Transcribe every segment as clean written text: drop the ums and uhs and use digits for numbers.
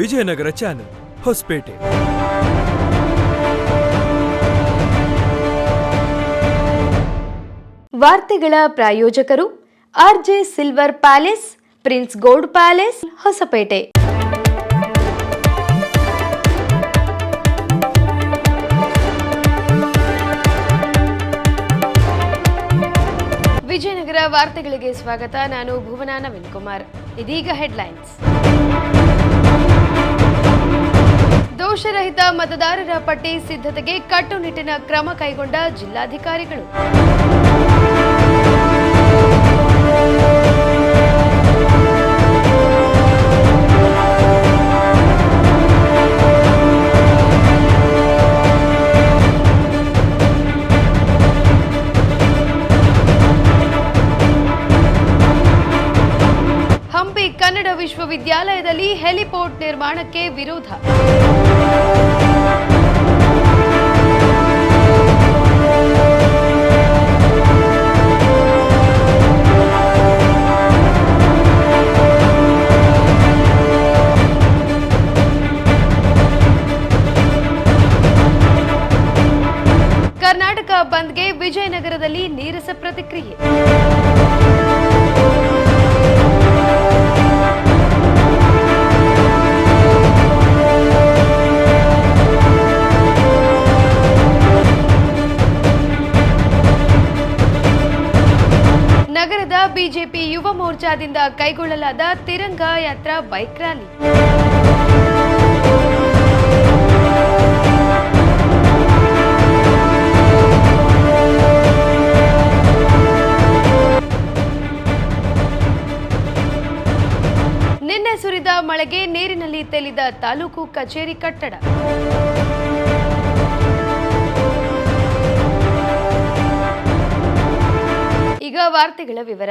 Vijayanagara channel Hosapete. ವಾರ್ತೆಗಳ ಪ್ರಾಯೋಜಕರು RJ silver palace, prince gold palace, Hosapete. Vijayanagara ವಾರ್ತೆಗಳಿಗೆ ಸ್ವಾಗತ. ನಾನು ಭುವನ ನವೀನ್ ಕುಮಾರ್. ಇದೀಗ ಹೆಡ್ಲೈನ್ಸ್. ದೋಷರಹಿತ ಮತದಾರರ ಪಟ್ಟಿ ಸಿದ್ಧತೆಗೆ ಕಟ್ಟುನಿಟ್ಟಿನ ಕ್ರಮ ಕೈಗೊಂಡ ಜಿಲ್ಲಾಧಿಕಾರಿಗಳು. ಹಂಪಿ ಕನ್ನಡ ವಿಶ್ವವಿದ್ಯಾಲಯದಲ್ಲಿ ಹೆಲಿಪೋರ್ಟ್ ನಿರ್ಮಾಣಕ್ಕೆ ವಿರೋಧ. ಕರ್ನಾಟಕ ಬಂದ್ಗೆ ವಿಜಯನಗರದಲ್ಲಿ ನೀರಸ ಪ್ರತಿಕ್ರಿಯೆ. ನಗರದ ಬಿಜೆಪಿ ಯುವ ಮೋರ್ಚಾದಿಂದ ಕೈಗೊಳ್ಳಲಾದ ತಿರಂಗ ಯಾತ್ರಾ ಬೈಕ್ ರ್ಯಾಲಿ. ನಿನ್ನೆ ಸುರಿದ ಮಳೆಗೆ ನೀರಿನಲ್ಲಿ ತೇಲಿದ ತಾಲೂಕು ಕಚೇರಿ ಕಟ್ಟಡ. ಈಗ ವಾರ್ತೆಗಳ ವಿವರ.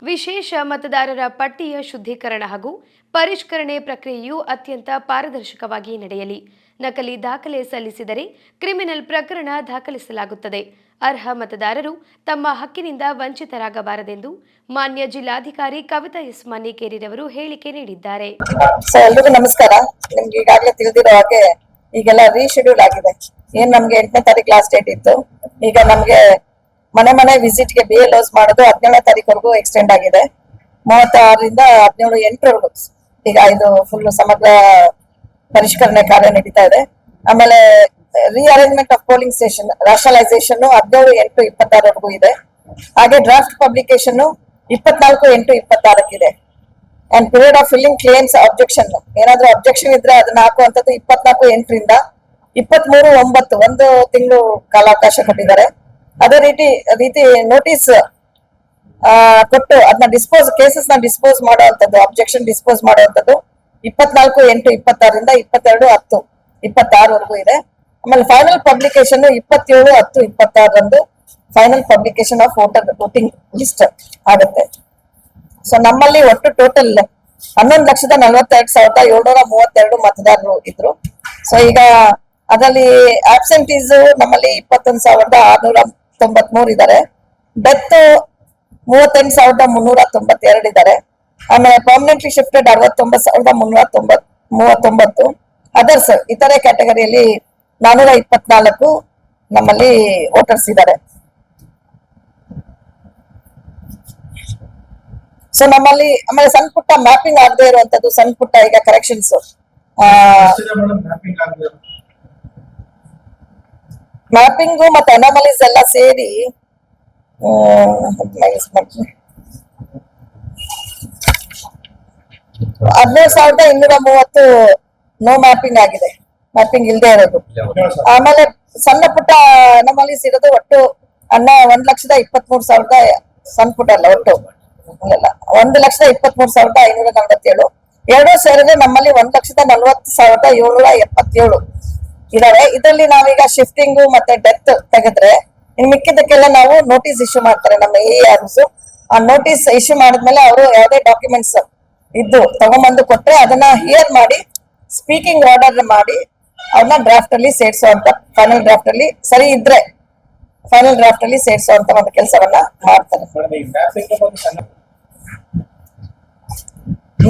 ವಿಶೇಷ ಮತದಾರರ ಪಟ್ಟಿಯ ಶುದ್ಧೀಕರಣ ಹಾಗೂ ಪರಿಷ್ಕರಣೆ ಪ್ರಕ್ರಿಯೆಯು ಅತ್ಯಂತ ಪಾರದರ್ಶಕವಾಗಿ ನಡೆಯಲಿ. ನಕಲಿ ದಾಖಲೆ ಸಲ್ಲಿಸಿದರೆ ಕ್ರಿಮಿನಲ್ ಪ್ರಕರಣ ದಾಖಲಿಸಲಾಗುತ್ತದೆ. ಅರ್ಹ ಮತದಾರರು ತಮ್ಮ ಹಕ್ಕಿನಿಂದ ವಂಚಿತರಾಗಬಾರದೆಂದು ಮಾನ್ಯ ಜಿಲ್ಲಾಧಿಕಾರಿ ಕವಿತಾ ಎಸ್ ಮನ್ನಿಕೇರಿರವರು ಹೇಳಿಕೆ ನೀಡಿದ್ದಾರೆ. ಎಲ್ರಿಗೂ ನಮಸ್ಕಾರ. ನಿಮ್ಗೆ ಈಗಾಗಲೇ ತಿಳಿದಿರೋ ಹಾಗೆ ಈಗೆಲ್ಲ ರೀಶೆಡ್ಯೂಲ್ ಆಗಿದೆ. ಏನ್ ನಮ್ಗೆ 8ನೇ ತಾರೀಕು ಲಾಸ್ಟ್ ಡೇಟ್ ಇತ್ತು, ಈಗ ನಮ್ಗೆ ಮನೆ ವಿಸಿಟ್ ಗೆ BLOs ಮಾಡೋದು 17ನೇ ತಾರೀಕುವರೆಗೂ ಎಕ್ಸ್ಟೆಂಡ್ ಆಗಿದೆ. 36ರಿಂದ 17/8 ಈಗ ಇದು ಫುಲ್ ಸಮಗ್ರ ಪರಿಷ್ಕರಣೆ ಕಾರ್ಯ ನಡೀತಾ ಇದೆ. ಆಮೇಲೆ rearrangement of polling station rationalisation 17/8/26 ಇದೆ. ಹಾಗೆ ಡ್ರಾಫ್ಟ್ ಪಬ್ಲಿಕೇಶನ್ 24/8/26 ಇದೆ. And period of filling claims objection ಏನಾದ್ರೂ ಅಬ್ಜೆಕ್ಷನ್ ಇದ್ರೆ ಅದನ್ನ ಹಾಕುವಂತದ್ದು 24/8ರಿಂದ 23/9 ಒಂದು ತಿಂಗಳು ಕಾಲಾವಕಾಶ ಕೊಟ್ಟಿದ್ದಾರೆ. ಅದೇ ರೀತಿ ನೋಟಿಸ್ ಕೊಟ್ಟು ಅದನ್ನ ಕೇಸಸ್ ನ ಡಿಸ್ಪೋಸ್ ಮಾಡುವಂತದ್ದು, ಅಬ್ಜೆಕ್ಷನ್ ಡಿಸ್ಪೋಸ್ ಮಾಡುವಂತದ್ದು 24/8/26ರಿಂದ 22/10/26 ಇದೆ. ಆಮೇಲೆ final publication 27/10/26 final publication of voting list ಆಗುತ್ತೆ. ಸೊ ನಮ್ಮಲ್ಲಿ ಒಟ್ಟು ಟೋಟಲ್ 11,42,732 ಮತದಾರರು ಇದ್ರು. ಸೊ ಈಗ ಅದರಲ್ಲಿ ಆಬ್ಸೆಂಟೀಸ್ ನಮ್ಮಲ್ಲಿ 21,693 ಇದ್ದಾರೆ. ಡೆತ್ 38,392 ಇದ್ದಾರೆ. ಆಮೇಲೆ ಪರ್ಮನೆಂಟ್ಲಿ ಶಿಫ್ಟೆಡ್ 69,339. ಅದರ್ಸ್ ಇತರೆ ಕ್ಯಾಟಗರಿಯಲ್ಲಿ 424 ನಮ್ಮಲ್ಲಿ ವೋಟರ್ಸ್ ಇದ್ದಾರೆ. ಸೊ ನಮ್ಮಲ್ಲಿ ಆಮೇಲೆ ಸಣ್ಣ ಪುಟ್ಟ ಮ್ಯಾಪಿಂಗ್ ಆಗದೆ ಇರುವಂತದ್ದು ಸಣ್ಣ ಪುಟ್ಟ ಈಗ ಕರೆಕ್ಷನ್ಸ್ ಮ್ಯಾಪಿಂಗ್ ಮತ್ತೆ ಅನಾಮಲೀಸ್ ಎಲ್ಲ ಸೇರಿ 17,230 ನೋ ಮ್ಯಾಪಿಂಗ್ ಆಗಿದೆ, ಮ್ಯಾಪಿಂಗ್ ಇಲ್ಲದೆ ಇರೋದು. ಆಮೇಲೆ ಸಣ್ಣ ಪುಟ್ಟ ಅನಾಮಲೀಸ್ ಇರೋದು ಒಟ್ಟು 1,23,000 ಸಣ್ಣ ಪುಟ್ಟ ಅಲ್ಲ, ಒಟ್ಟು 1,23,547 ಎರಡೂ ಸೇರಿದ್ರೆ ನಮ್ಮಲ್ಲಿ 1,40,40,777 ಇದಾವೆ. ಇದರಲ್ಲಿ ನಾವೀಗ ಶಿಫ್ಟಿಂಗ್ ಮತ್ತೆ ಡೆತ್ ತೆಗೆದ್ರೆ ಇನ್ ಮಿಕ್ಕಿದಕ್ಕೆಲ್ಲ ನಾವು ನೋಟಿಸ್ ಇಶ್ಯೂ ಮಾಡ್ತಾರೆ ನಮ್ಮ ARs. ಆ ನೋಟಿಸ್ ಇಶ್ಯೂ ಮಾಡಿದ್ಮೇಲೆ ಅವರು ಯಾವುದೇ ಡಾಕ್ಯುಮೆಂಟ್ಸ್ ಇದ್ದು ತಗೊಂಡ್ಬಂದು ಕೊಟ್ರೆ ಅದನ್ನ ಹಿಯರ್ ಮಾಡಿ ಸ್ಪೀಕಿಂಗ್ ಆರ್ಡರ್ ಮಾಡಿ ಅವನ್ನ ಡ್ರಾಫ್ಟ್ ಅಲ್ಲಿ ಸೇರಿಸುವಂತ, ಫೈನಲ್ ಡ್ರಾಫ್ಟ್ ಅಲ್ಲಿ ಸರಿ ಇದ್ರೆ ಫೈನಲ್ ಡ್ರಾಫ್ಟ್ ಅಲ್ಲಿ ಸೇರಿಸುವಂತ ಒಂದು ಕೆಲಸವನ್ನ ಮಾಡ್ತಾರೆ.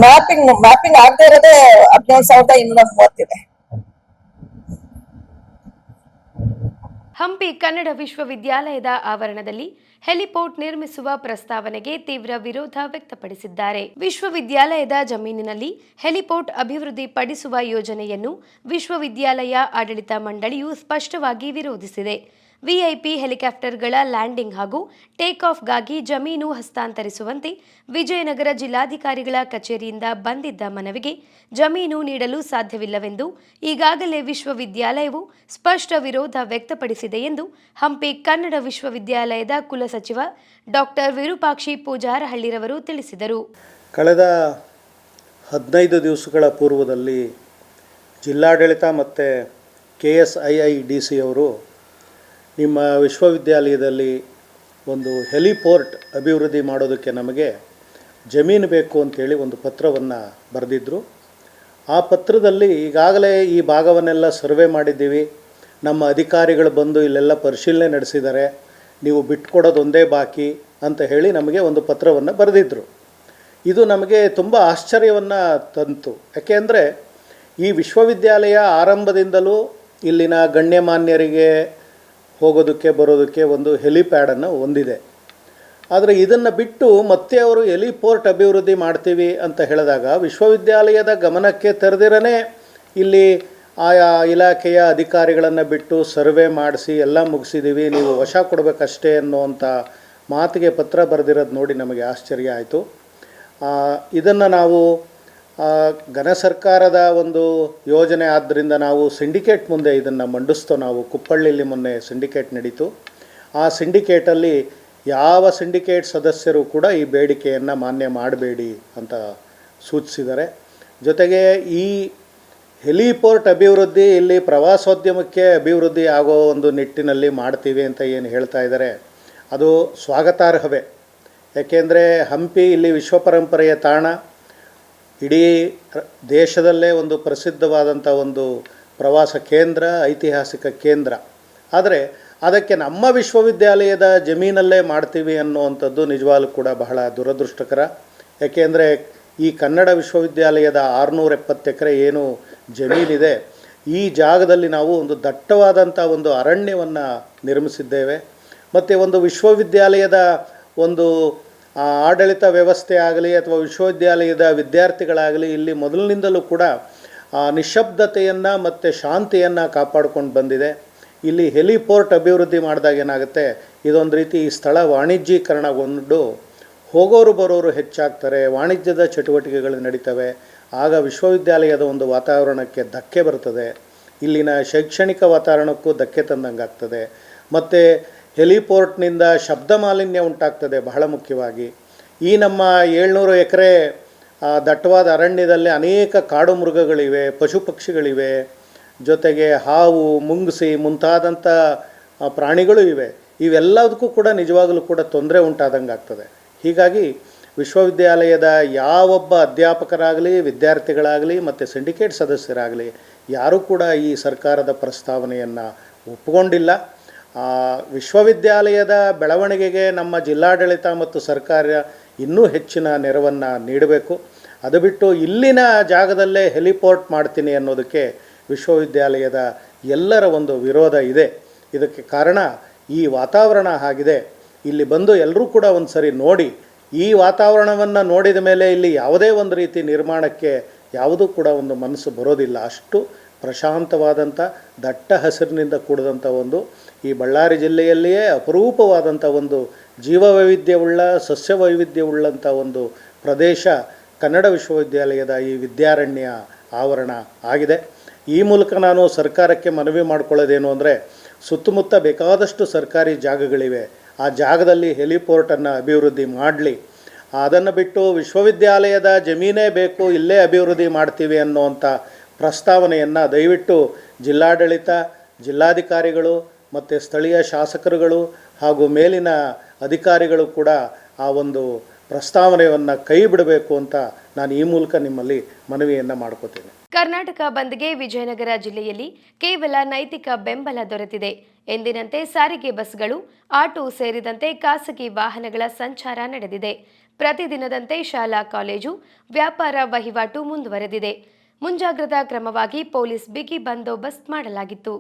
ಮ್ಯಾಪಿಂಗ್ ಆಗದೆ ಇರೋದೇ 17,230 ಹಂಪಿ ಕನ್ನಡ ವಿಶ್ವವಿದ್ಯಾಲಯದ ಆವರಣದಲ್ಲಿ ಹೆಲಿಪೋರ್ಟ್ ನಿರ್ಮಿಸುವ ಪ್ರಸ್ತಾವನೆಗೆ ತೀವ್ರ ವಿರೋಧ ವ್ಯಕ್ತಪಡಿಸಿದ್ದಾರೆ. ವಿಶ್ವವಿದ್ಯಾಲಯದ ಜಮೀನಿನಲ್ಲಿ ಹೆಲಿಪೋರ್ಟ್ ಅಭಿವೃದ್ಧಿಪಡಿಸುವ ಯೋಜನೆಯನ್ನು ವಿಶ್ವವಿದ್ಯಾಲಯ ಆಡಳಿತ ಮಂಡಳಿಯು ಸ್ಪಷ್ಟವಾಗಿ ವಿರೋಧಿಸಿದೆ. ವಿಐಪಿ ಹೆಲಿಕಾಪ್ಟರ್ಗಳ ಲ್ಯಾಂಡಿಂಗ್ ಹಾಗೂ ಟೇಕ್ ಆಫ್ಗಾಗಿ ಜಮೀನು ಹಸ್ತಾಂತರಿಸುವಂತೆ ವಿಜಯನಗರ ಜಿಲ್ಲಾಧಿಕಾರಿಗಳ ಕಚೇರಿಯಿಂದ ಬಂದಿದ್ದ ಮನವಿಗೆ ಜಮೀನು ನೀಡಲು ಸಾಧ್ಯವಿಲ್ಲವೆಂದು ಈಗಾಗಲೇ ವಿಶ್ವವಿದ್ಯಾಲಯವು ಸ್ಪಷ್ಟ ವಿರೋಧ ವ್ಯಕ್ತಪಡಿಸಿದೆ ಎಂದು ಹಂಪಿ ಕನ್ನಡ ವಿಶ್ವವಿದ್ಯಾಲಯದ ಕುಲಸಚಿವ ಡಾಕ್ಟರ್ ವಿರೂಪಾಕ್ಷಿ ಪೂಜಾರಹಳ್ಳಿರವರು ತಿಳಿಸಿದರು. ಕಳೆದ 15 ದಿವಸಗಳ ಪೂರ್ವದಲ್ಲಿ ಜಿಲ್ಲಾಡಳಿತ ಮತ್ತು KSIIDC ಅವರು ನಿಮ್ಮ ವಿಶ್ವವಿದ್ಯಾಲಯದಲ್ಲಿ ಒಂದು ಹೆಲಿಪೋರ್ಟ್ ಅಭಿವೃದ್ಧಿ ಮಾಡೋದಕ್ಕೆ ನಮಗೆ ಜಮೀನು ಬೇಕು ಅಂತೇಳಿ ಒಂದು ಪತ್ರವನ್ನು ಬರೆದಿದ್ದರು. ಆ ಪತ್ರದಲ್ಲಿ ಈಗಾಗಲೇ ಈ ಭಾಗವನ್ನೆಲ್ಲ ಸರ್ವೆ ಮಾಡಿದ್ದೀವಿ, ನಮ್ಮ ಅಧಿಕಾರಿಗಳು ಬಂದು ಇಲ್ಲೆಲ್ಲ ಪರಿಶೀಲನೆ ನಡೆಸಿದ್ದಾರೆ, ನೀವು ಬಿಟ್ಕೊಡೋದು ಒಂದೇ ಬಾಕಿ ಅಂತ ಹೇಳಿ ನಮಗೆ ಒಂದು ಪತ್ರವನ್ನು ಬರೆದಿದ್ದರು. ಇದು ನಮಗೆ ತುಂಬ ಆಶ್ಚರ್ಯವನ್ನು ತಂತು. ಯಾಕೆಂದರೆ ಈ ವಿಶ್ವವಿದ್ಯಾಲಯ ಆರಂಭದಿಂದಲೂ ಇಲ್ಲಿನ ಗಣ್ಯಮಾನ್ಯರಿಗೆ ಹೋಗೋದಕ್ಕೆ ಬರೋದಕ್ಕೆ ಒಂದು ಹೆಲಿಪ್ಯಾಡನ್ನು ಹೊಂದಿದೆ. ಆದರೆ ಇದನ್ನು ಬಿಟ್ಟು ಮತ್ತೆ ಅವರು ಹೆಲಿಪೋರ್ಟ್ ಅಭಿವೃದ್ಧಿ ಮಾಡ್ತೀವಿ ಅಂತ ಹೇಳಿದಾಗ ವಿಶ್ವವಿದ್ಯಾಲಯದ ಗಮನಕ್ಕೆ ತರದಿರನೇ ಇಲ್ಲಿ ಆಯಾ ಇಲಾಖೆಯ ಅಧಿಕಾರಿಗಳನ್ನು ಬಿಟ್ಟು ಸರ್ವೆ ಮಾಡಿಸಿ ಎಲ್ಲ ಮುಗಿಸಿದ್ದೀವಿ, ನೀವು ವಶ ಕೊಡಬೇಕಷ್ಟೇ ಅನ್ನುವಂಥ ಮಾತಿಗೆ ಪತ್ರ ಬರೆದಿರೋದು ನೋಡಿ ನಮಗೆ ಆಶ್ಚರ್ಯ ಆಯಿತು. ಇದನ್ನು ನಾವು ಘನ ಸರ್ಕಾರದ ಒಂದು ಯೋಜನೆ ಆದ್ದರಿಂದ ನಾವು ಸಿಂಡಿಕೇಟ್ ಮುಂದೆ ಇದನ್ನು ಮಂಡಿಸ್ತೋ. ನಾವು ಕುಪ್ಪಳ್ಳಿಯಲ್ಲಿ ಮೊನ್ನೆ ಸಿಂಡಿಕೇಟ್ ನಡೀತು. ಆ ಸಿಂಡಿಕೇಟಲ್ಲಿ ಯಾವ ಸಿಂಡಿಕೇಟ್ ಸದಸ್ಯರು ಕೂಡ ಈ ಬೇಡಿಕೆಯನ್ನು ಮಾನ್ಯ ಮಾಡಬೇಡಿ ಅಂತ ಸೂಚಿಸಿದ್ದಾರೆ. ಜೊತೆಗೆ ಈ ಹೆಲಿಪೋರ್ಟ್ ಅಭಿವೃದ್ಧಿ ಇಲ್ಲಿ ಪ್ರವಾಸೋದ್ಯಮಕ್ಕೆ ಅಭಿವೃದ್ಧಿ ಆಗೋ ಒಂದು ನಿಟ್ಟಿನಲ್ಲಿ ಮಾಡ್ತೀವಿ ಅಂತ ಏನು ಹೇಳ್ತಾ ಇದ್ದಾರೆ ಅದು ಸ್ವಾಗತಾರ್ಹವೇ. ಯಾಕೆಂದರೆ ಹಂಪಿ ಇಲ್ಲಿ ವಿಶ್ವ ಪರಂಪರೆಯ ತಾಣ, ಇಡೀ ದೇಶದಲ್ಲೇ ಒಂದು ಪ್ರಸಿದ್ಧವಾದಂಥ ಒಂದು ಪ್ರವಾಸ ಕೇಂದ್ರ, ಐತಿಹಾಸಿಕ ಕೇಂದ್ರ. ಆದರೆ ಅದಕ್ಕೆ ನಮ್ಮ ವಿಶ್ವವಿದ್ಯಾಲಯದ ಜಮೀನಲ್ಲೇ ಮಾಡ್ತೀವಿ ಅನ್ನುವಂಥದ್ದು ನಿಜವಾಗ್ಲೂ ಕೂಡ ಬಹಳ ದುರದೃಷ್ಟಕರ. ಯಾಕೆಂದರೆ ಈ ಕನ್ನಡ ವಿಶ್ವವಿದ್ಯಾಲಯದ 670 ಎಕರೆ ಏನು ಜಮೀನಿದೆ, ಈ ಜಾಗದಲ್ಲಿ ನಾವು ಒಂದು ದಟ್ಟವಾದಂಥ ಒಂದು ಅರಣ್ಯವನ್ನು ನಿರ್ಮಿಸಿದ್ದೇವೆ. ಮತ್ತು ಒಂದು ವಿಶ್ವವಿದ್ಯಾಲಯದ ಒಂದು ಆಡಳಿತ ವ್ಯವಸ್ಥೆ ಆಗಲಿ ಅಥವಾ ವಿಶ್ವವಿದ್ಯಾಲಯದ ವಿದ್ಯಾರ್ಥಿಗಳಾಗಲಿ ಇಲ್ಲಿ ಮೊದಲಿನಿಂದಲೂ ಕೂಡ ನಿಶ್ಶಬ್ದತೆಯನ್ನು ಮತ್ತು ಶಾಂತಿಯನ್ನು ಕಾಪಾಡಿಕೊಂಡು ಬಂದಿದೆ. ಇಲ್ಲಿ ಹೆಲಿಪೋರ್ಟ್ ಅಭಿವೃದ್ಧಿ ಮಾಡಿದಾಗ ಏನಾಗುತ್ತೆ, ಇದೊಂದು ರೀತಿ ಈ ಸ್ಥಳ ವಾಣಿಜ್ಯೀಕರಣಗೊಂಡು ಹೋಗೋರು ಬರೋರು ಹೆಚ್ಚಾಗ್ತಾರೆ, ವಾಣಿಜ್ಯದ ಚಟುವಟಿಕೆಗಳು ನಡೀತವೆ. ಆಗ ವಿಶ್ವವಿದ್ಯಾಲಯದ ಒಂದು ವಾತಾವರಣಕ್ಕೆ ಧಕ್ಕೆ ಬರ್ತದೆ, ಇಲ್ಲಿನ ಶೈಕ್ಷಣಿಕ ವಾತಾವರಣಕ್ಕೂ ಧಕ್ಕೆ ತಂದಂಗಾಗ್ತದೆ. ಮತ್ತು ಹೆಲಿಪೋರ್ಟ್ನಿಂದ ಶಬ್ದ ಮಾಲಿನ್ಯ ಉಂಟಾಗ್ತದೆ. ಬಹಳ ಮುಖ್ಯವಾಗಿ ಈ ನಮ್ಮ 700 ಎಕರೆ ದಟ್ಟವಾದ ಅರಣ್ಯದಲ್ಲಿ ಅನೇಕ ಕಾಡು ಮೃಗಗಳಿವೆ, ಪಶು ಪಕ್ಷಿಗಳಿವೆ, ಜೊತೆಗೆ ಹಾವು, ಮುಂಗುಸಿ ಮುಂತಾದಂಥ ಪ್ರಾಣಿಗಳು ಇವೆ. ಇವೆಲ್ಲದಕ್ಕೂ ಕೂಡ ನಿಜವಾಗಲೂ ಕೂಡ ತೊಂದರೆ ಉಂಟಾದಂಗೆ ಆಗ್ತದೆ. ಹೀಗಾಗಿ ವಿಶ್ವವಿದ್ಯಾಲಯದ ಯಾವೊಬ್ಬ ಅಧ್ಯಾಪಕರಾಗಲಿ, ವಿದ್ಯಾರ್ಥಿಗಳಾಗಲಿ ಮತ್ತು ಸಿಂಡಿಕೇಟ್ ಸದಸ್ಯರಾಗಲಿ ಯಾರೂ ಕೂಡ ಈ ಸರ್ಕಾರದ ಪ್ರಸ್ತಾವನೆಯನ್ನು ಒಪ್ಪಿಕೊಂಡಿಲ್ಲ. ವಿಶ್ವವಿದ್ಯಾಲಯದ ಬೆಳವಣಿಗೆಗೆ ನಮ್ಮ ಜಿಲ್ಲಾಡಳಿತ ಮತ್ತು ಸರ್ಕಾರ ಇನ್ನೂ ಹೆಚ್ಚಿನ ನೆರವನ್ನು ನೀಡಬೇಕು. ಅದು ಬಿಟ್ಟು ಇಲ್ಲಿನ ಜಾಗದಲ್ಲೇ ಹೆಲಿಪೋರ್ಟ್ ಮಾಡ್ತೀನಿ ಅನ್ನೋದಕ್ಕೆ ವಿಶ್ವವಿದ್ಯಾಲಯದ ಎಲ್ಲರ ಒಂದು ವಿರೋಧ ಇದೆ. ಇದಕ್ಕೆ ಕಾರಣ ಈ ವಾತಾವರಣ ಆಗಿದೆ. ಇಲ್ಲಿ ಬಂದು ಎಲ್ಲರೂ ಕೂಡ ಒಂದು ಸರಿ ನೋಡಿ, ಈ ವಾತಾವರಣವನ್ನು ನೋಡಿದ ಮೇಲೆ ಇಲ್ಲಿ ಯಾವುದೇ ಒಂದು ರೀತಿ ನಿರ್ಮಾಣಕ್ಕೆ ಯಾವುದೂ ಕೂಡ ಒಂದು ಮನಸ್ಸು ಬರೋದಿಲ್ಲ. ಅಷ್ಟು ಪ್ರಶಾಂತವಾದಂಥ ದಟ್ಟ ಹಸಿರಿನಿಂದ ಕೂಡಿದಂಥ ಒಂದು ಈ ಬಳ್ಳಾರಿ ಜಿಲ್ಲೆಯಲ್ಲಿಯೇ ಅಪರೂಪವಾದಂಥ ಒಂದು ಜೀವವೈವಿಧ್ಯವುಳ್ಳ, ಸಸ್ಯ ವೈವಿಧ್ಯವುಳ್ಳಂಥ ಒಂದು ಪ್ರದೇಶ ಕನ್ನಡ ವಿಶ್ವವಿದ್ಯಾಲಯದ ಈ ವಿದ್ಯಾರಣ್ಯ ಆವರಣ ಆಗಿದೆ. ಈ ಮೂಲಕ ನಾನು ಸರ್ಕಾರಕ್ಕೆ ಮನವಿ ಮಾಡಿಕೊಳ್ಳೋದೇನು ಅಂದರೆ, ಸುತ್ತಮುತ್ತ ಬೇಕಾದಷ್ಟು ಸರ್ಕಾರಿ ಜಾಗಗಳಿವೆ, ಆ ಜಾಗದಲ್ಲಿ ಹೆಲಿಪೋರ್ಟನ್ನು ಅಭಿವೃದ್ಧಿ ಮಾಡಲಿ. ಅದನ್ನು ಬಿಟ್ಟು ವಿಶ್ವವಿದ್ಯಾಲಯದ ಜಮೀನೇ ಬೇಕು, ಇಲ್ಲೇ ಅಭಿವೃದ್ಧಿ ಮಾಡ್ತೀವಿ ಅನ್ನುವಂಥ ಪ್ರಸ್ತಾವನೆಯನ್ನು ದಯವಿಟ್ಟು ಜಿಲ್ಲಾಡಳಿತ, ಜಿಲ್ಲಾಧಿಕಾರಿಗಳು ಮತ್ತು ಸ್ಥಳೀಯ ಶಾಸಕರುಗಳು ಹಾಗೂ ಮೇಲಿನ ಅಧಿಕಾರಿಗಳು ಕೂಡ ಆ ಒಂದು ಪ್ರಸ್ತಾವನೆಯನ್ನು ಕೈ ಬಿಡಬೇಕು ಅಂತ ನಾನು ಈ ಮೂಲಕ ನಿಮ್ಮಲ್ಲಿ ಮನವಿಯನ್ನು ಮಾಡ್ಕೋತೇನೆ. ಕರ್ನಾಟಕ ಬಂದ್ಗೆ ವಿಜಯನಗರ ಜಿಲ್ಲೆಯಲ್ಲಿ ಕೇವಲ ನೈತಿಕ ಬೆಂಬಲ ದೊರೆತಿದೆ. ಎಂದಿನಂತೆ ಸಾರಿಗೆ ಬಸ್ಗಳು, ಆಟೋ ಸೇರಿದಂತೆ ಖಾಸಗಿ ವಾಹನಗಳ ಸಂಚಾರ ನಡೆದಿದೆ. ಪ್ರತಿದಿನದಂತೆ ಶಾಲಾ ಕಾಲೇಜು, ವ್ಯಾಪಾರ ವಹಿವಾಟು ಮುಂದುವರೆದಿದೆ. ಮುಂಜಾಗ್ರತಾ ಕ್ರಮವಾಗಿ ಪೊಲೀಸ್ ಬಿಗಿ ಬಂದೋಬಸ್ತ್ ಮಾಡಲಾಗಿತ್ತು.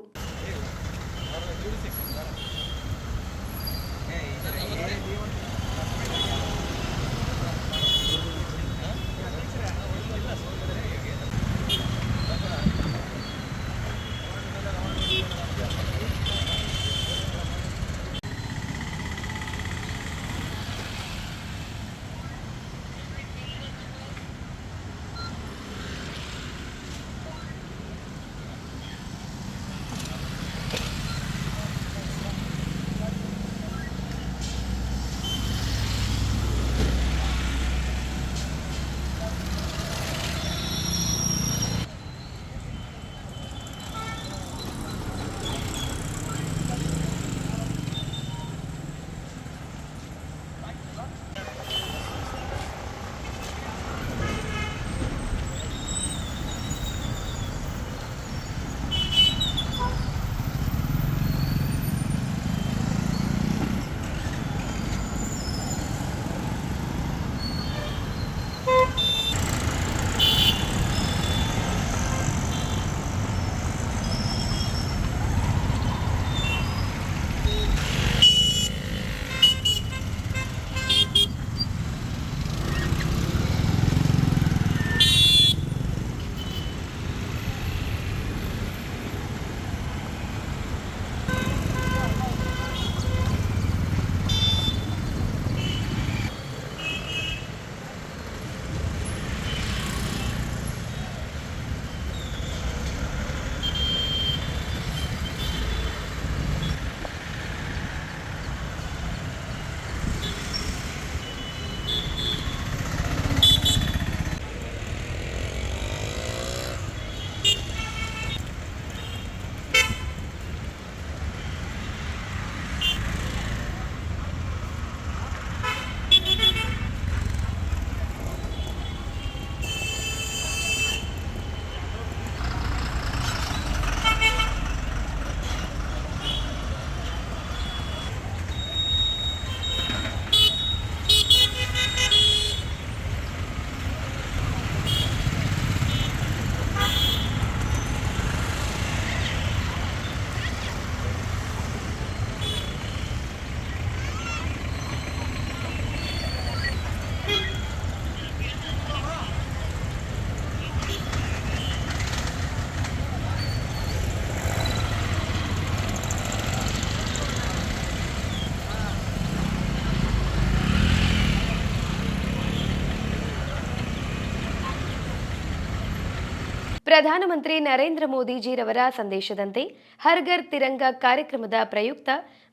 ಪ್ರಧಾನಮಂತ್ರಿ ನರೇಂದ್ರ ಮೋದಿಜಿರವರ ಸಂದೇಶದಂತೆ ಹರ್ ಘರ್ ತಿರಂಗ ಕಾರ್ಯಕ್ರಮದ ಪ್ರಯುಕ್ತ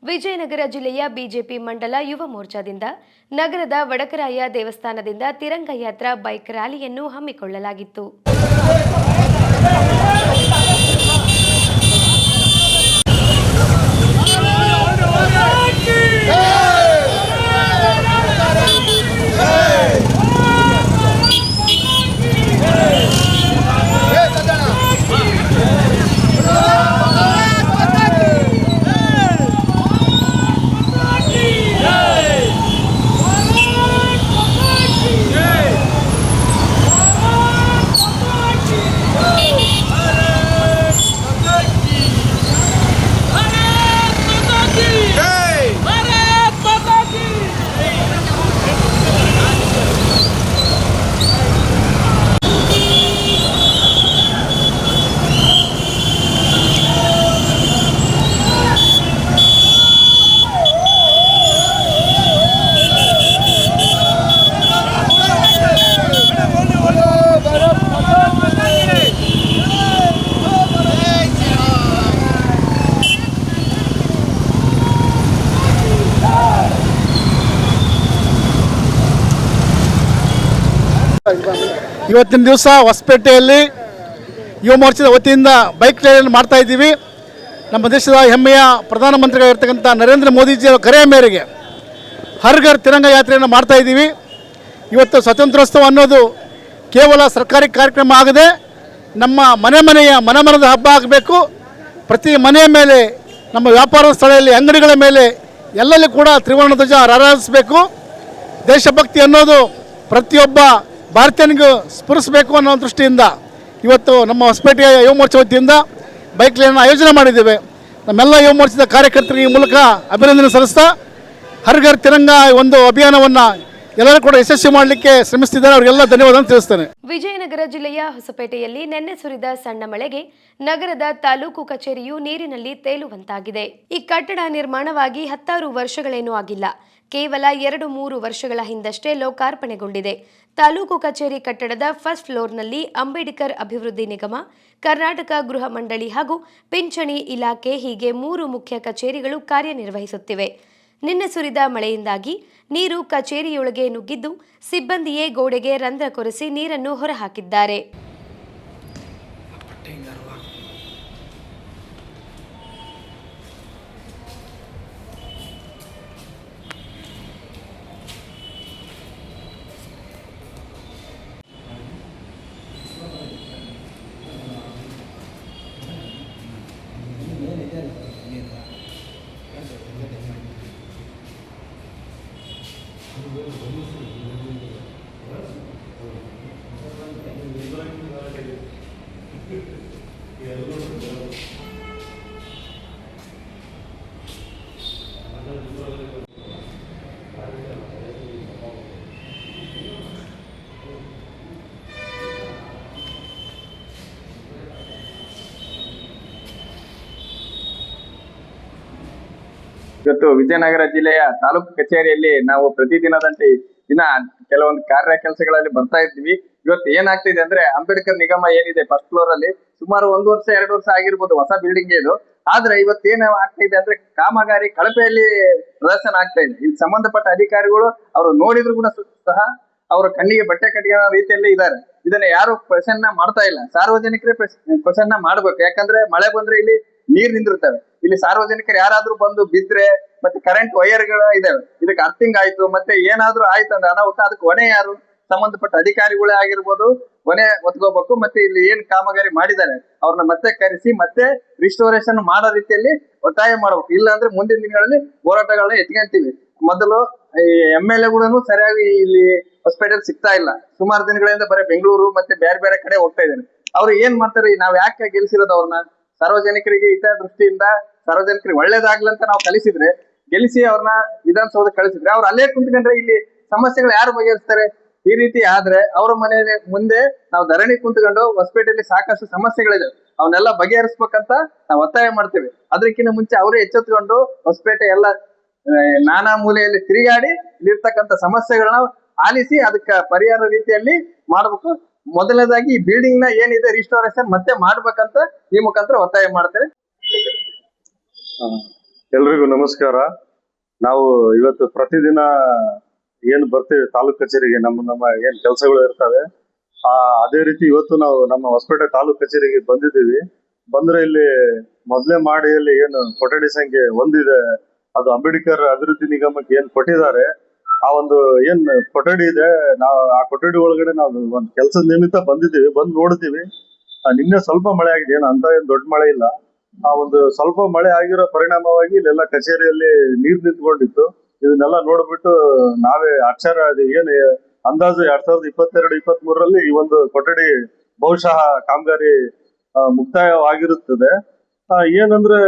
ವಿಜಯನಗರ ಜಿಲ್ಲೆಯ ಬಿಜೆಪಿ ಮಂಡಲ ಯುವ ಮೋರ್ಚಾದಿಂದ ನಗರದ ವಡಕರಾಯ ದೇವಸ್ಥಾನದಿಂದ ತಿರಂಗ ಯಾತ್ರಾ ಬೈಕ್ ರ್ಯಾಲಿಯನ್ನು ಹಮ್ಮಿಕೊಳ್ಳಲಾಗಿತ್ತು. ಇವತ್ತಿನ ದಿವಸ ಹೊಸಪೇಟೆಯಲ್ಲಿ ಯುವ ಮೋರ್ಚಾದ ವತಿಯಿಂದ ಬೈಕ್ ರ್ಯಾಲಿಯನ್ನು ಮಾಡ್ತಾ ಇದ್ದೀವಿ. ನಮ್ಮ ದೇಶದ ಹೆಮ್ಮೆಯ ಪ್ರಧಾನಮಂತ್ರಿಗಳಿರ್ತಕ್ಕಂಥ ನರೇಂದ್ರ ಮೋದಿಜಿಯವರ ಕರೆಯ ಮೇರೆಗೆ ಹರ್ ಘರ್ ತಿರಂಗ ಯಾತ್ರೆಯನ್ನು ಮಾಡ್ತಾ ಇದ್ದೀವಿ. ಇವತ್ತು ಸ್ವಾತಂತ್ರ್ಯೋತ್ಸವ ಅನ್ನೋದು ಕೇವಲ ಸರ್ಕಾರಿ ಕಾರ್ಯಕ್ರಮ ಆಗದೆ ನಮ್ಮ ಮನದ ಹಬ್ಬ ಆಗಬೇಕು. ಪ್ರತಿ ಮನೆಯ ಮೇಲೆ, ನಮ್ಮ ವ್ಯಾಪಾರ ಸ್ಥಳದಲ್ಲಿ, ಅಂಗಡಿಗಳ ಮೇಲೆ ಎಲ್ಲಲ್ಲಿ ಕೂಡ ತ್ರಿವರ್ಣ ಧ್ವಜ ರಾರಾಜಿಸಬೇಕು. ದೇಶಭಕ್ತಿ ಅನ್ನೋದು ಪ್ರತಿಯೊಬ್ಬ ಭಾರತೀಯನಿಗೂ ಸ್ಫುರಿಸಬೇಕು ಅನ್ನೋ ದೃಷ್ಟಿಯಿಂದ ಇವತ್ತು ನಮ್ಮ ಹೊಸಪೇಟೆಯ ಯುವ ಮೋರ್ಚಾ ವತಿಯಿಂದ ಬೈಕ್ ರ್ಯಾಲಿಯನ್ನು ಆಯೋಜನೆ ಮಾಡಿದ್ದೇವೆ. ನಮ್ಮೆಲ್ಲ ಯುವ ಮೋರ್ಚಾದ ಕಾರ್ಯಕರ್ತರಿಗೆ ಈ ಮೂಲಕ ಅಭಿನಂದನೆ ಸಲ್ಲಿಸ್ತಾ ಹರ್ ಘರ್ ತಿರಂಗ ಒಂದು ಅಭಿಯಾನವನ್ನು ಎಲ್ಲರೂ ಕೂಡ ಯಶಸ್ವಿ ಮಾಡಲಿಕ್ಕೆ ಶ್ರಮಿಸುತ್ತಿದ್ದಾರೆ. ಅವರಿಗೆಲ್ಲ ಧನ್ಯವಾದ ತಿಳಿಸ್ತೇನೆ. ವಿಜಯನಗರ ಜಿಲ್ಲೆಯ ಹೊಸಪೇಟೆಯಲ್ಲಿ ನಿನ್ನೆ ಸುರಿದ ಸಣ್ಣ ಮಳೆಗೆ ನಗರದ ತಾಲೂಕು ಕಚೇರಿಯು ನೀರಿನಲ್ಲಿ ತೇಲುವಂತಾಗಿದೆ. ಈ ಕಟ್ಟಡ ನಿರ್ಮಾಣವಾಗಿ 10 ವರ್ಷಗಳೇನೂ ಆಗಿಲ್ಲ. ಕೇವಲ 2-3 ವರ್ಷಗಳ ಹಿಂದಷ್ಟೇ ಲೋಕಾರ್ಪಣೆಗೊಂಡಿದೆ. ತಾಲೂಕು ಕಚೇರಿ ಕಟ್ಟಡದ ಫಸ್ಟ್ ಫ್ಲೋರ್ನಲ್ಲಿ ಅಂಬೇಡ್ಕರ್ ಅಭಿವೃದ್ಧಿ ನಿಗಮ, ಕರ್ನಾಟಕ ಗೃಹ ಮಂಡಳಿ ಹಾಗೂ ಪಿಂಚಣಿ ಇಲಾಖೆ ಹೀಗೆ 3 ಮುಖ್ಯ ಕಚೇರಿಗಳು ಕಾರ್ಯನಿರ್ವಹಿಸುತ್ತಿವೆ. ನಿನ್ನೆ ಸುರಿದ ಮಳೆಯಿಂದಾಗಿ ನೀರು ಕಚೇರಿಯೊಳಗೆ ನುಗ್ಗಿದ್ದು ಸಿಬ್ಬಂದಿಯೇ ಗೋಡೆಗೆ ರಂಧ್ರ ಕೊರೆಸಿ ನೀರನ್ನು ಹೊರಹಾಕಿದ್ದಾರೆ. ಇವತ್ತು ವಿಜಯನಗರ ಜಿಲ್ಲೆಯ ತಾಲೂಕು ಕಚೇರಿಯಲ್ಲಿ ನಾವು ಪ್ರತಿದಿನದಂತೆ ಕೆಲವೊಂದು ಕೆಲಸಗಳಲ್ಲಿ ಬರ್ತಾ ಇದ್ವಿ. ಇವತ್ತು ಏನಾಗ್ತಿದೆ ಅಂದ್ರೆ ಅಂಬೇಡ್ಕರ್ ನಿಗಮ ಏನಿದೆ ಫಸ್ಟ್ ಫ್ಲೋರ್ ಅಲ್ಲಿ ಸುಮಾರು 1 ವರ್ಷ 2 ವರ್ಷ ಆಗಿರ್ಬೋದು, ಹೊಸ ಬಿಲ್ಡಿಂಗ್ ಇದು. ಆದ್ರೆ ಇವತ್ತೇನು ಆಗ್ತಾ ಇದೆ ಅಂದ್ರೆ ಕಾಮಗಾರಿ ಕಳಪೆಯಲ್ಲಿ ಪ್ರದರ್ಶನ ಆಗ್ತಾ ಇದೆ. ಇಲ್ಲಿ ಸಂಬಂಧಪಟ್ಟ ಅಧಿಕಾರಿಗಳು ಅವರು ನೋಡಿದ್ರು ಕೂಡ ಸಹ ಅವರ ಕಣ್ಣಿಗೆ ಬಟ್ಟೆ ಕಟ್ಟಿಗೆ ರೀತಿಯಲ್ಲಿ ಇದ್ದಾರೆ. ಇದನ್ನ ಯಾರು ಕ್ವಶನ್ ಮಾಡ್ತಾ ಇಲ್ಲ. ಸಾರ್ವಜನಿಕರೇ ಕ್ವಶನ್ ಮಾಡ್ಬೇಕು. ಯಾಕಂದ್ರೆ ಮಳೆ ಬಂದ್ರೆ ಇಲ್ಲಿ ನೀರ್ ನಿಂದಿರ್ತವೆ. ಇಲ್ಲಿ ಸಾರ್ವಜನಿಕರು ಯಾರಾದ್ರೂ ಬಂದು ಬಿದ್ರೆ ಮತ್ತೆ ಕರೆಂಟ್ ವೈರ್ಗಳು ಇದಾವೆ, ಇದಕ್ಕೆ ಅರ್ಥಿಂಗ್ ಆಯ್ತು ಮತ್ತೆ ಏನಾದ್ರೂ ಆಯ್ತು ಅಂದ್ರೆ ಅನಾಹುತ, ಅದಕ್ಕೆ ಹೊಣೆ ಯಾರು? ಸಂಬಂಧಪಟ್ಟ ಅಧಿಕಾರಿಗಳೇ ಆಗಿರ್ಬೋದು ಹೊಣೆ ಹೊತ್ಕೋಬೇಕು. ಮತ್ತೆ ಇಲ್ಲಿ ಏನ್ ಕಾಮಗಾರಿ ಮಾಡಿದ್ದಾರೆ ಅವ್ರನ್ನ ಮತ್ತೆ ಕರೆಸಿ ಮತ್ತೆ ರಿಸ್ಟೋರೇಷನ್ ಮಾಡೋ ರೀತಿಯಲ್ಲಿ ಒತ್ತಾಯ ಮಾಡ್ಬೇಕು. ಇಲ್ಲ ಅಂದ್ರೆ ಮುಂದಿನ ದಿನಗಳಲ್ಲಿ ಹೋರಾಟಗಳನ್ನ ಎತ್ಕೊಂತೀವಿ. ಮೊದಲು ಈ MLA ಗಳೂ ಸರಿಯಾಗಿ ಇಲ್ಲಿ ಹಾಸ್ಪಿಟಲ್ ಸಿಗ್ತಾ ಇಲ್ಲ. ಸುಮಾರು ದಿನಗಳಿಂದ ಬರೀ ಬೆಂಗಳೂರು ಮತ್ತೆ ಬೇರೆ ಬೇರೆ ಕಡೆ ಹೋಗ್ತಾ ಇದ್ದಾರೆ. ಅವ್ರು ಏನ್ ಮಾಡ್ತಾರೆ? ನಾವ್ ಯಾಕೆ ಗೆಲ್ಸಿರೋದು ಅವ್ರನ್ನ? ಸಾರ್ವಜನಿಕರಿಗೆ ಹಿತದೃಷ್ಟಿಯಿಂದ ಸಾರ್ವಜನಿಕರಿಗೆ ಒಳ್ಳೇದಾಗ್ಲಂತ ನಾವು ಕಲಿಸಿದ್ರೆ, ಗೆಲ್ಲಿಸಿ ಅವ್ರನ್ನ ವಿಧಾನಸೌಧ ಕಳಿಸಿದ್ರೆ ಅವ್ರು ಅಲ್ಲೇ ಕುಂತ್ಕೊಂಡ್ರೆ ಇಲ್ಲಿ ಸಮಸ್ಯೆಗಳು ಯಾರು ಬಗೆಹರಿಸ್ತಾರೆ? ಈ ರೀತಿ ಆದ್ರೆ ಅವ್ರ ಮನೆ ಮುಂದೆ ನಾವು ಧರಣಿ ಕುಂತ್ಕೊಂಡು ಹೊಸಪೇಟೆಯಲ್ಲಿ ಸಾಕಷ್ಟು ಸಮಸ್ಯೆಗಳಿದೆ, ಅವನ್ನೆಲ್ಲ ಬಗೆಹರಿಸ್ಬೇಕಂತ ನಾವು ಒತ್ತಾಯ ಮಾಡ್ತೇವೆ. ಅದಕ್ಕಿಂತ ಮುಂಚೆ ಅವರೇ ಎಚ್ಚೆತ್ಕೊಂಡು ಹೊಸಪೇಟೆ ಎಲ್ಲ ನಾನಾ ಮೂಲೆಯಲ್ಲಿ ತಿರುಗಾಡಿ ಇಲ್ಲಿರ್ತಕ್ಕಂಥ ಸಮಸ್ಯೆಗಳನ್ನ ಆಲಿಸಿ ಅದಕ್ಕೆ ಪರಿಹಾರ ರೀತಿಯಲ್ಲಿ ಮಾಡ್ಬೇಕು. ಮೊದಲನೇದಾಗಿ ಈ ಬಿಲ್ಡಿಂಗ್ ನ ಏನಿದೆ ರಿಸ್ಟೋರೇಷನ್ ಮತ್ತೆ ಮಾಡ್ಬೇಕಂತ ಈ ಮುಖಾಂತರ ಒತ್ತಾಯ ಮಾಡ್ತೇವೆ. ಎಲ್ರಿಗೂ ನಮಸ್ಕಾರ. ನಾವು ಇವತ್ತು ಪ್ರತಿದಿನ ಏನ್ ಬರ್ತೀವಿ ತಾಲೂಕ್ ಕಚೇರಿಗೆ, ನಮ್ಮ ಏನ್ ಕೆಲಸಗಳು ಇರ್ತವೆ, ಅದೇ ರೀತಿ ಇವತ್ತು ನಾವು ನಮ್ಮ ಹೊಸಪೇಟೆ ತಾಲೂಕ್ ಕಚೇರಿಗೆ ಬಂದಿದ್ದೀವಿ. ಬಂದ್ರೆ ಇಲ್ಲಿ ಮೊದಲೇ ಮಾಡಿಯಲ್ಲಿ ಏನು ಕೊಠಡಿ ಸಂಖ್ಯೆ 1 ಇದೆ, ಅದು ಅಂಬೇಡ್ಕರ್ ಅಭಿವೃದ್ಧಿ ನಿಗಮಕ್ಕೆ ಏನ್ ಕೊಟ್ಟಿದ್ದಾರೆ, ಆ ಒಂದು ಏನ್ ಕೊಠಡಿ ಇದೆ, ನಾವು ಆ ಕೊಠಡಿ ಒಳಗಡೆ ನಾವು ಒಂದು ಕೆಲಸದ ನಿಮಿತ್ತ ಬಂದಿದ್ದೀವಿ. ಬಂದು ನೋಡ್ತೀವಿ, ನಿನ್ನೆ ಸ್ವಲ್ಪ ಮಳೆ ಆಗಿದೆ, ಏನು ಅಂತ ಏನ್ ದೊಡ್ಡ ಮಳೆ ಇಲ್ಲ. ಆ ಒಂದು ಸ್ವಲ್ಪ ಮಳೆ ಆಗಿರೋ ಪರಿಣಾಮವಾಗಿ ಇಲ್ಲೆಲ್ಲ ಕಚೇರಿಯಲ್ಲಿ ನೀರ್ ನಿಂತ್ಕೊಂಡಿತ್ತು. ಇದನ್ನೆಲ್ಲ ನೋಡ್ಬಿಟ್ಟು ನಾವೇ ಆಶ್ಚರ್ಯ ಆದ್ವಿ. ಏನ್ ಅಂದಾಜು 2022-23ರಲ್ಲಿ ಈ ಒಂದು ಕೊಠಡಿ ಬಹುಶಃ ಕಾಮಗಾರಿ ಮುಕ್ತಾಯವಾಗಿರುತ್ತದೆ. ಏನಂದ್ರೆ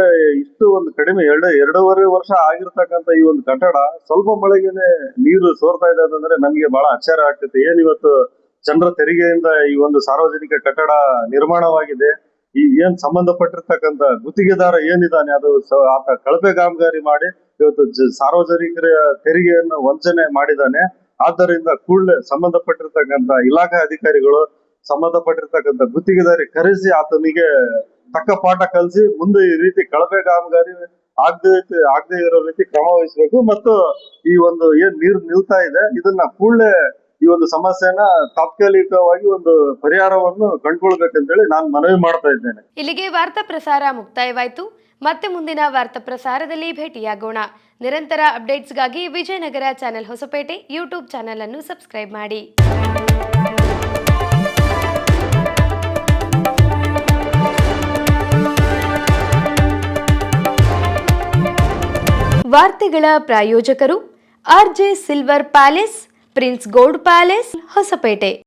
ಇಷ್ಟು ಒಂದು ಕಡಿಮೆ 2.5 ವರ್ಷ ಆಗಿರ್ತಕ್ಕಂಥ ಈ ಒಂದು ಕಟ್ಟಡ ಸ್ವಲ್ಪ ಮಳೆಗೆನೆ ನೀರು ಸೋರ್ತಾ ಇದೆ ಅಂತಂದ್ರೆ ನಮ್ಗೆ ಬಹಳ ಆಶ್ಚರ್ಯ ಆಗ್ತೈತೆ. ಏನ್ ಇವತ್ತು ಜನರ ತೆರಿಗೆಯಿಂದ ಈ ಒಂದು ಸಾರ್ವಜನಿಕ ಕಟ್ಟಡ ನಿರ್ಮಾಣವಾಗಿದೆ. ಈ ಏನ್ ಸಂಬಂಧಪಟ್ಟಿರ್ತಕ್ಕಂಥ ಗುತ್ತಿಗೆದಾರ ಏನಿದ್ದಾನೆ ಅದು ಆತ ಕಳಪೆ ಕಾಮಗಾರಿ ಮಾಡಿ ಇವತ್ತು ಸಾರ್ವಜನಿಕರ ತೆರಿಗೆಯನ್ನು ವಂಚನೆ ಮಾಡಿದ್ದಾನೆ. ಆದ್ದರಿಂದ ಕೂಡಲೇ ಸಂಬಂಧಪಟ್ಟಿರ್ತಕ್ಕಂಥ ಇಲಾಖಾ ಅಧಿಕಾರಿಗಳು ಸಂಬಂಧಪಟ್ಟಿರ್ತಕ್ಕಂಥ ಗುತ್ತಿಗೆದಾರಿ ಕರೆಸಿ ಆತನಿಗೆ ತಕ್ಕ ಪಾಠ ಕಲಿಸಿ ಮುಂದೆ ಈ ರೀತಿ ಕಳಪೆ ಕಾಮಗಾರಿ ಆಗದೆ ಇರೋ ರೀತಿ ಕ್ರಮ ವಹಿಸಬೇಕು. ಮತ್ತು ಈ ಒಂದು ಏನ್ ನೀರು ನಿಲ್ತಾ ಇದೆ ಇದನ್ನ ಕೂಡಲೇ ಈ ಒಂದು ಸಮಸ್ಯೆನ ತಾತ್ಕಾಲಿಕವಾಗಿ ಒಂದು ಪರಿಹಾರವನ್ನು ಕಂಡುಕೊಳ್ಬೇಕಂತೇಳಿ ನಾನು ಮನವಿ ಮಾಡ್ತಾ ಇದ್ದೇನೆ. ಇಲ್ಲಿಗೆ ವಾರ್ತಾ ಪ್ರಸಾರ ಮುಕ್ತಾಯವಾಯಿತು. ಮತ್ತೆ ಮುಂದಿನ ವಾರ್ತಾ ಪ್ರಸಾರದಲ್ಲಿ ಭೇಟಿಯಾಗೋಣ. ನಿರಂತರ ಅಪ್ಡೇಟ್ಸ್ಗಾಗಿ Vijayanagara channel Hosapete YouTube channel ಅನ್ನು ಸಬ್ಸ್ಕ್ರೈಬ್ ಮಾಡಿ. ವಾರ್ತೆಗಳ ಪ್ರಾಯೋಜಕರು RJ silver palace, prince gold palace, Hosapete.